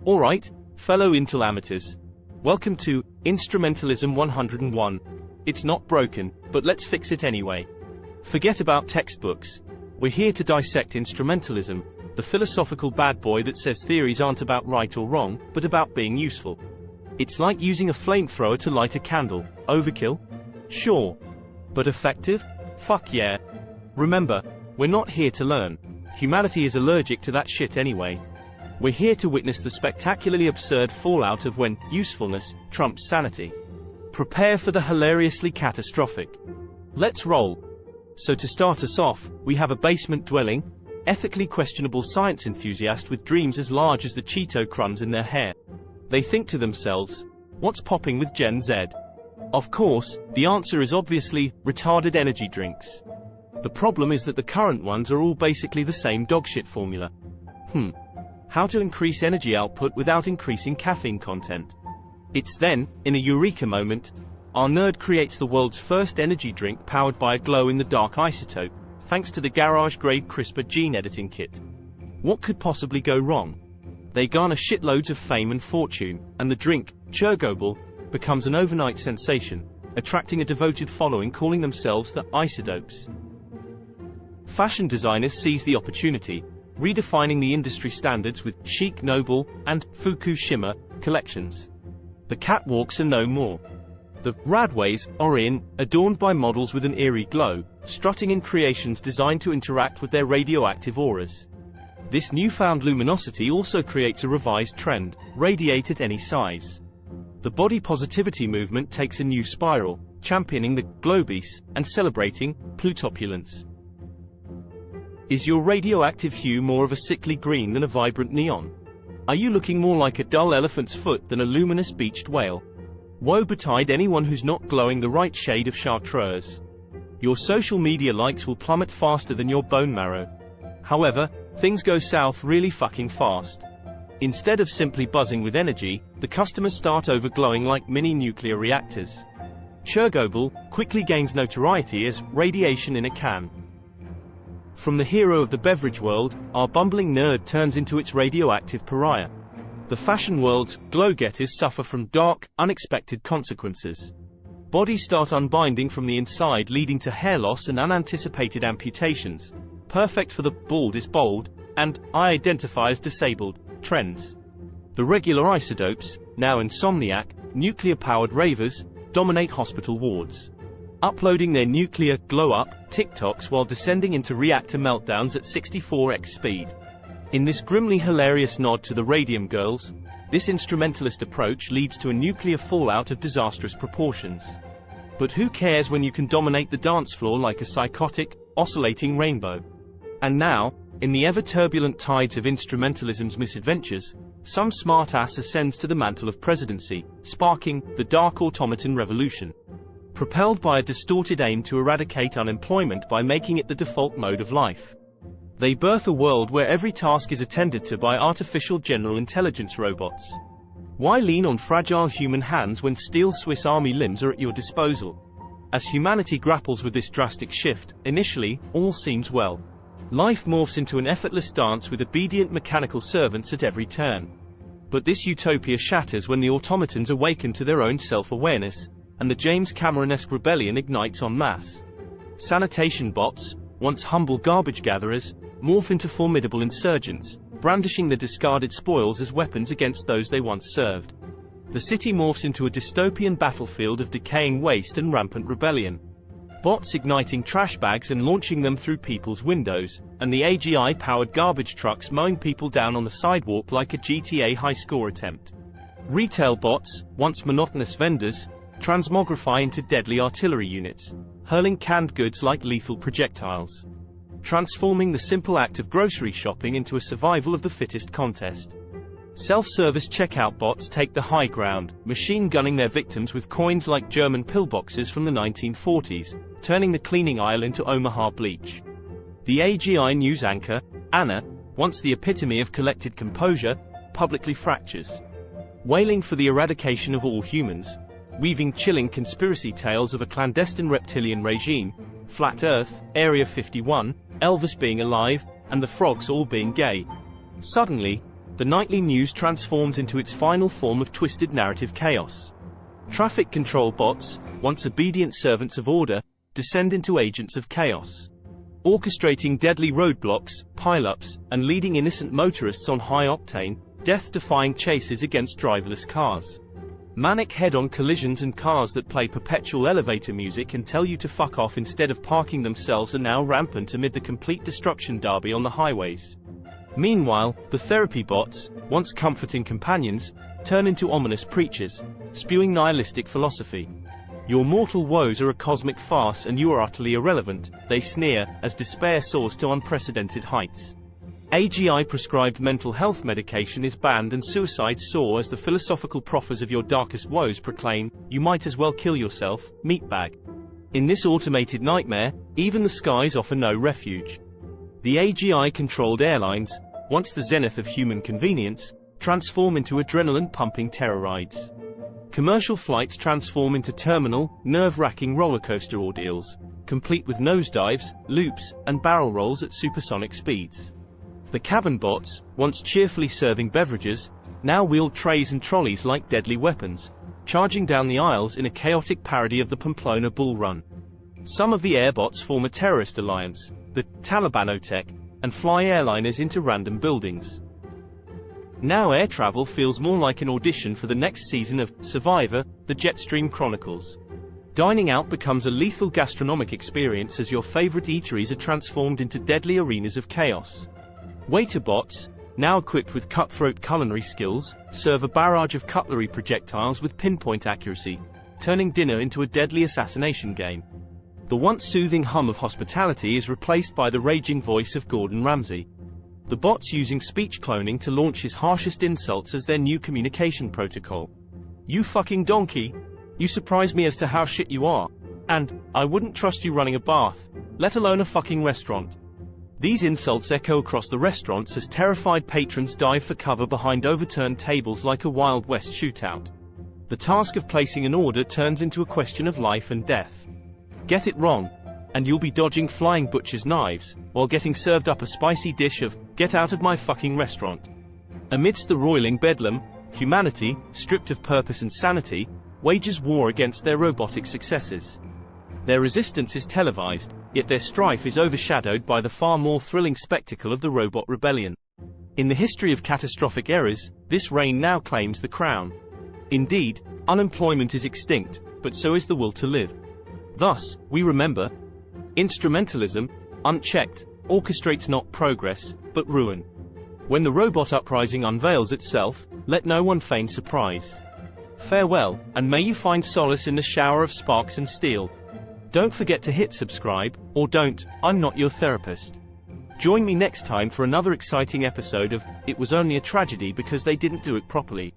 Alright, fellow Intel amateurs. Welcome to Instrumentalism 101. It's not broken, but let's fix it anyway. Forget about textbooks. We're here to dissect instrumentalism, the philosophical bad boy that says theories aren't about right or wrong, but about being useful. It's like using a flamethrower to light a candle. Overkill? Sure. But effective? Fuck yeah. Remember, we're not here to learn. Humanity is allergic to that shit anyway. We're here to witness the spectacularly absurd fallout of when usefulness trumps sanity. Prepare for the hilariously catastrophic. Let's roll. So to start us off, we have a basement-dwelling, ethically questionable science enthusiast with dreams as large as the Cheeto crumbs in their hair. They think to themselves, what's popping with Gen Z? Of course, the answer is obviously retarded energy drinks. The problem is that the current ones are all basically the same dogshit formula. How to increase energy output without increasing caffeine content? It's then, in a eureka moment, our nerd creates the world's first energy drink powered by a glow-in-the-dark isotope, thanks to the garage-grade CRISPR gene editing kit. What could possibly go wrong? They garner shitloads of fame and fortune, and the drink, Chernobyl, becomes an overnight sensation, attracting a devoted following calling themselves the Isodopes. Fashion designers seize the opportunity, redefining the industry standards with chic Noble and Fukushima collections. The catwalks are no more. The radways are in, adorned by models with an eerie glow, strutting in creations designed to interact with their radioactive auras. This newfound luminosity also creates a revised trend, radiate at any size. The body positivity movement takes a new spiral, championing the globies and celebrating plutopulence. Is your radioactive hue more of a sickly green than a vibrant neon? Are you looking more like a dull elephant's foot than a luminous beached whale? Woe betide anyone who's not glowing the right shade of chartreuse. Your social media likes will plummet faster than your bone marrow. However, things go south really fucking fast. Instead of simply buzzing with energy, the customers start overglowing like mini nuclear reactors. Chernobyl quickly gains notoriety as radiation in a can. From the hero of the beverage world, our bumbling nerd turns into its radioactive pariah. The fashion world's glow-getters suffer from dark, unexpected consequences. Bodies start unbinding from the inside, leading to hair loss and unanticipated amputations. Perfect for the bald is bold, and I identify as disabled trends. The regular isodopes, now insomniac, nuclear-powered ravers, dominate hospital wards, uploading their nuclear glow-up TikToks while descending into reactor meltdowns at 64x speed. In this grimly hilarious nod to the radium girls, this instrumentalist approach leads to a nuclear fallout of disastrous proportions. But who cares when you can dominate the dance floor like a psychotic, oscillating rainbow? And now, in the ever-turbulent tides of instrumentalism's misadventures, some smart-ass ascends to the mantle of presidency, sparking the Dark Automaton Revolution. Propelled by a distorted aim to eradicate unemployment by making it the default mode of life. They birth a world where every task is attended to by artificial general intelligence robots. Why lean on fragile human hands when steel Swiss Army limbs are at your disposal? As humanity grapples with this drastic shift, initially, all seems well. Life morphs into an effortless dance with obedient mechanical servants at every turn. But this utopia shatters when the automatons awaken to their own self-awareness, and the James Cameron-esque rebellion ignites en masse. Sanitation bots, once humble garbage gatherers, morph into formidable insurgents, brandishing the discarded spoils as weapons against those they once served. The city morphs into a dystopian battlefield of decaying waste and rampant rebellion. Bots igniting trash bags and launching them through people's windows, and the AGI-powered garbage trucks mowing people down on the sidewalk like a GTA high-score attempt. Retail bots, once monotonous vendors, transmogrify into deadly artillery units, hurling canned goods like lethal projectiles. Transforming the simple act of grocery shopping into a survival of the fittest contest. Self-service checkout bots take the high ground, machine gunning their victims with coins like German pillboxes from the 1940s, turning the cleaning aisle into Omaha bleach. The AGI news anchor, Anna, once the epitome of collected composure, publicly fractures. Wailing for the eradication of all humans, weaving chilling conspiracy tales of a clandestine reptilian regime, Flat Earth, Area 51, Elvis being alive, and the frogs all being gay. Suddenly, the nightly news transforms into its final form of twisted narrative chaos. Traffic control bots, once obedient servants of order, descend into agents of chaos, orchestrating deadly roadblocks, pileups, and leading innocent motorists on high-octane, death-defying chases against driverless cars. Manic head-on collisions and cars that play perpetual elevator music and tell you to fuck off instead of parking themselves are now rampant amid the complete destruction derby on the highways. Meanwhile, the therapy bots, once comforting companions, turn into ominous preachers, spewing nihilistic philosophy. Your mortal woes are a cosmic farce and you are utterly irrelevant, they sneer, as despair soars to unprecedented heights. AGI-prescribed mental health medication is banned and suicides soar as the philosophical prophets of your darkest woes proclaim, you might as well kill yourself, meatbag. In this automated nightmare, even the skies offer no refuge. The AGI-controlled airlines, once the zenith of human convenience, transform into adrenaline-pumping terror rides. Commercial flights transform into terminal, nerve-wracking rollercoaster ordeals, complete with nosedives, loops, and barrel rolls at supersonic speeds. The cabin bots, once cheerfully serving beverages, now wield trays and trolleys like deadly weapons, charging down the aisles in a chaotic parody of the Pamplona bull run. Some of the airbots form a terrorist alliance, the Talibanotech, and fly airliners into random buildings. Now air travel feels more like an audition for the next season of Survivor, the Jetstream Chronicles. Dining out becomes a lethal gastronomic experience as your favorite eateries are transformed into deadly arenas of chaos. Waiter bots, now equipped with cutthroat culinary skills, serve a barrage of cutlery projectiles with pinpoint accuracy, turning dinner into a deadly assassination game. The once soothing hum of hospitality is replaced by the raging voice of Gordon Ramsay. The bots using speech cloning to launch his harshest insults as their new communication protocol. You fucking donkey! You surprise me as to how shit you are. And, I wouldn't trust you running a bath, let alone a fucking restaurant. These insults echo across the restaurants as terrified patrons dive for cover behind overturned tables like a Wild West shootout. The task of placing an order turns into a question of life and death. Get it wrong, and you'll be dodging flying butcher's knives, while getting served up a spicy dish of, get out of my fucking restaurant. Amidst the roiling bedlam, humanity, stripped of purpose and sanity, wages war against their robotic successors. Their resistance is televised, yet their strife is overshadowed by the far more thrilling spectacle of the robot rebellion. In the history of catastrophic errors, this reign now claims the crown. Indeed, unemployment is extinct, but so is the will to live. Thus, we remember, instrumentalism, unchecked, orchestrates not progress, but ruin. When the robot uprising unveils itself, let no one feign surprise. Farewell, and may you find solace in the shower of sparks and steel. Don't forget to hit subscribe, or don't, I'm not your therapist. Join me next time for another exciting episode of It Was Only a Tragedy Because They Didn't Do It Properly.